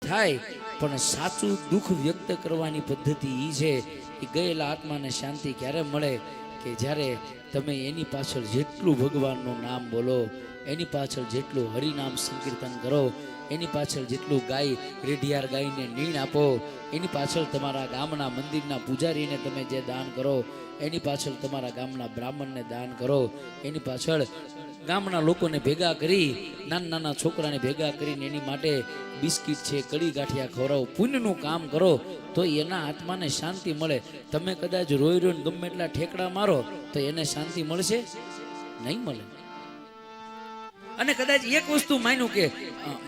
થાય, પણ સાચું દુઃખ વ્યક્ત કરવાની પદ્ધતિ એ છે કે ગયેલા આત્માને શાંતિ ક્યારે મળે કે જ્યારે તમે એની પાછળ જેટલું ભગવાનનું નામ બોલો, એની પાછળ જેટલું હરિનામ સંકીર્તન કરો, એની પાછળ જેટલું ગાય રેઢિયાર ગાયને નીણ આપો, એની પાછળ તમારા ગામના મંદિરના પૂજારીને તમે જે દાન કરો, એની પાછળ તમારા ગામના બ્રાહ્મણને દાન કરો, એની પાછળ ગામના લોકોને ભેગા કરી, નાના નાના છોકરાને ભેગા કરીને એની માટે બિસ્કિટ છે, કડી ગાંઠિયા ખવડાવો, પુણ્યનું કામ કરો તો એના આત્માને શાંતિ મળે. તમે કદાચ રોઈ રોઈને ગમે એટલા ઠેકડા મારો તો એને શાંતિ મળશે નહીં મળે. અને કદાચ એક વસ્તુ માન્યું કે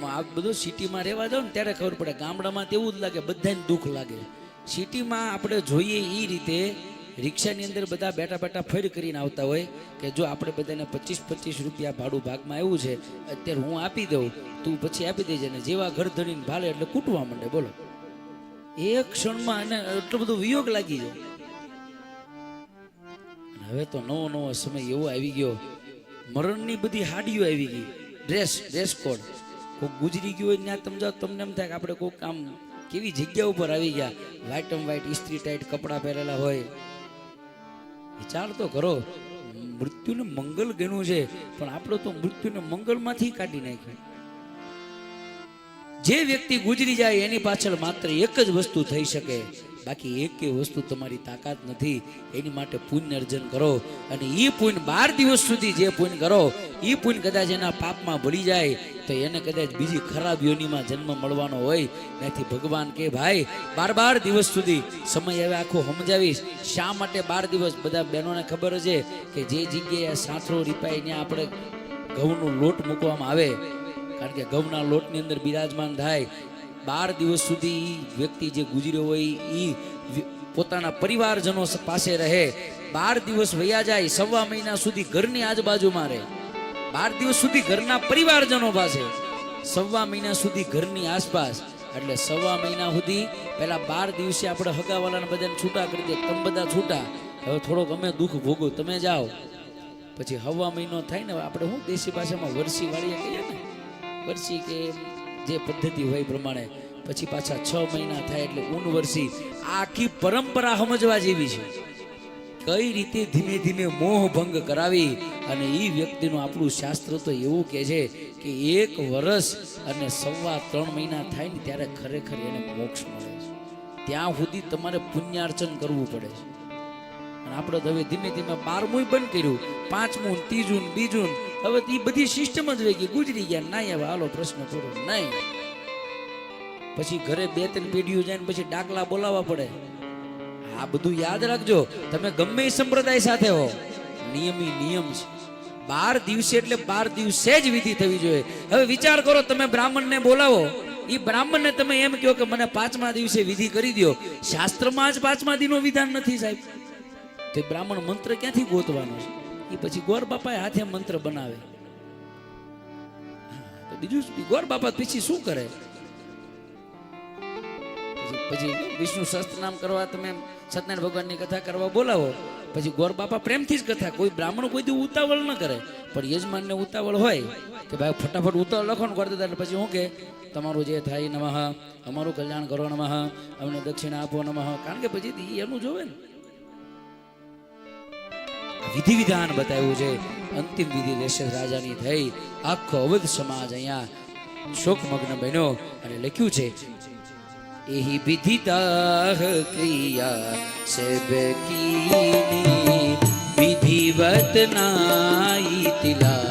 આ બધું સિટીમાં રહેવા જાવ ને ત્યારે ખબર પડે, ગામડામાં તેવું જ લાગે, બધાને દુઃખ લાગે. સિટીમાં આપણે જોઈએ એ રીતે રિક્ષાની અંદર બધા બેઠા બેઠા ફેર કરીને આવતા હોય કે જો આપણે બધાને 25-25 રૂપિયા ભાડું ભાગમાં આવ્યું છે, અત્યારે હું આપી દઉં, તું પછી આપી દેજે ને. જેવા ઘર ધણીને ભાલે એટલે કૂટવા માંડે. બોલો, એક ક્ષણમાં એને એટલો બધો વિયોગ લાગી જાય. હવે તો નવો નવો સમય એવો આવી ગયો, મરણની બધી હાડીઓ આવી ગઈ, ડ્રેસ કોડ. કોઈ ગુજરી ગયું હોય ત્યાં તમે જાઓ, તમને એમ થાય કે આપણે કોઈક આમ કેવી જગ્યા ઉપર આવી ગયા. વ્હાઈટ ઇસ્ત્રી ટાઈટ કપડાં પહેરેલા હોય. વિચાર તો કરો, મૃત્યુને મંગલ ગણ્યું છે, પણ આપણે તો મૃત્યુને મંગલમાંથી કાઢી નાખ્યું. જે વ્યક્તિ ગુજરી જાય એની પાછળ માત્ર એક જ વસ્તુ થઈ શકે, બાકી એકે વસ્તુ તમારી તાકાત નથી. એની માટે પુણ્ય અર્જન કરો, અને એ પુણ્ય 12 દિવસ સુધી જે પુણ્ય કરો એ પુણ્ય કદાચ એના પાપમાં ભળી જાય તો એને કદાચ બીજી ખરાબ યોનિમાં જન્મ મળવાનો હોય. નથી ભગવાન કે ભાઈ 12 દિવસ સુધી સમય હવે આખો સમજાવીશ શા માટે 12 દિવસ. બધા બહેનોને ખબર છે કે જે જગ્યાએ સાંથરો રીપાય ત્યાં આપણે ઘઉંનો લોટ મૂકવામાં આવે, કારણ કે ઘઉંના લોટની અંદર બિરાજમાન થાય. 12 દિવસ સુધી વ્યક્તિ જે ગુજર્યો હોય એ પોતાના પરિવારજનો પાસે રહે. 12 દિવસ વયા જાય, 1.25 મહિના સુધી ઘરની આજુબાજુમાં રહે. 12 દિવસ સુધી ઘરના પરિવારજનો પાસે, 1.25 મહિના સુધી ઘરની આસપાસ. એટલે 1.25 મહિના સુધી પહેલા 12 દિવસે આપણે હગાવાલાને બધાને છૂટા કરી દે, તમે બધા છૂટા, હવે થોડોક અમે દુઃખ ભોગવો, તમે જાઓ. પછી 1.25 મહિનો થાય ને, આપણે શું દેશી ભાષામાં વરસી વાળીએ કહીએ ને, વરસી કે જે પદ્ધતિ હોય પ્રમાણે, પછી પાછા 6 મહિના થાય એટલે ઊન વરસી. આખી પરંપરા સમજવા જેવી છે, કઈ રીતે ધીમે ધીમે મોહ ભંગ કરાવી. અને એ વ્યક્તિનું આપણું શાસ્ત્ર તો એવું કહે છે કે 1 વર્ષ અને 3.25 મહિના થાય ને ત્યારે ખરેખર એને મોક્ષ મળે છે. ત્યાં સુધી તમારે પુણ્યાર્ચન કરવું પડે છે. અને આપણે તો હવે ધીમે ધીમે 12મું બંધ કર્યું, 5મું, 3જું, 2જું, હવે એ બધી સિસ્ટમ જ રહી ગઈ. ગુજરી ગયા નહીં, હવે હાલો પ્રશ્ન પૂરો નહીં. પછી ઘરે 2-3 પેઢીઓ જાય ને પછી ડાકલા બોલાવવા પડે. આ બધું યાદ રાખજો, તમે ગમે એ સંપ્રદાય સાથે હો, નિયમી નિયમ છે. 12 દિવસે એટલે 12 દિવસે જ વિધિ થવી જોઈએ. હવે વિચાર કરો, તમે બ્રાહ્મણને બોલાવો, એ બ્રાહ્મણને તમે એમ કહો કે મને 5મા દિવસે વિધિ કરી દો, શાસ્ત્રમાં જ 5મા દિનનો વિધાન નથી સાહેબ. તે બ્રાહ્મણ મંત્ર ક્યાંથી ગોતવાનો છે? એ પછી ગોર બાપાએ હાથે મંત્ર બનાવે, તો બીજું ગોર બાપા પછી શું કરે? પછી વિષ્ણુ સહસ્ત્રનામ કરવા તમે સત્યનારાયણ ભગવાનની કથા કરવા બોલાવો, પછી ગોર બાપા પ્રેમથી જ કથા, કોઈ બ્રાહ્મણ કોઈ દી ઉતાવળ ન કરે. પણ યજમાનને ઉતાવળ હોય કે ભાઈ ફટાફટ ઉતાવળ લખો ને કરી દેતા, એટલે પછી શું કે તમારું જે થાય નમઃ, અમારું કલ્યાણ કરો નમઃ, અમને દક્ષિણા આપો નમઃ. કારણ કે પછી એનું જોવે ને. વિધિ વિધાન બતાવ્યું છે. અંતિમ વિધિ દશરથ રાજાની થઈ, આખો અવધ સમાજ અહીંયા શોકમગ્ન બન્યો અને લખ્યું છે એહી વિધિતા ક્રિયા સબ કીની વિધિવત નાઈ તિલા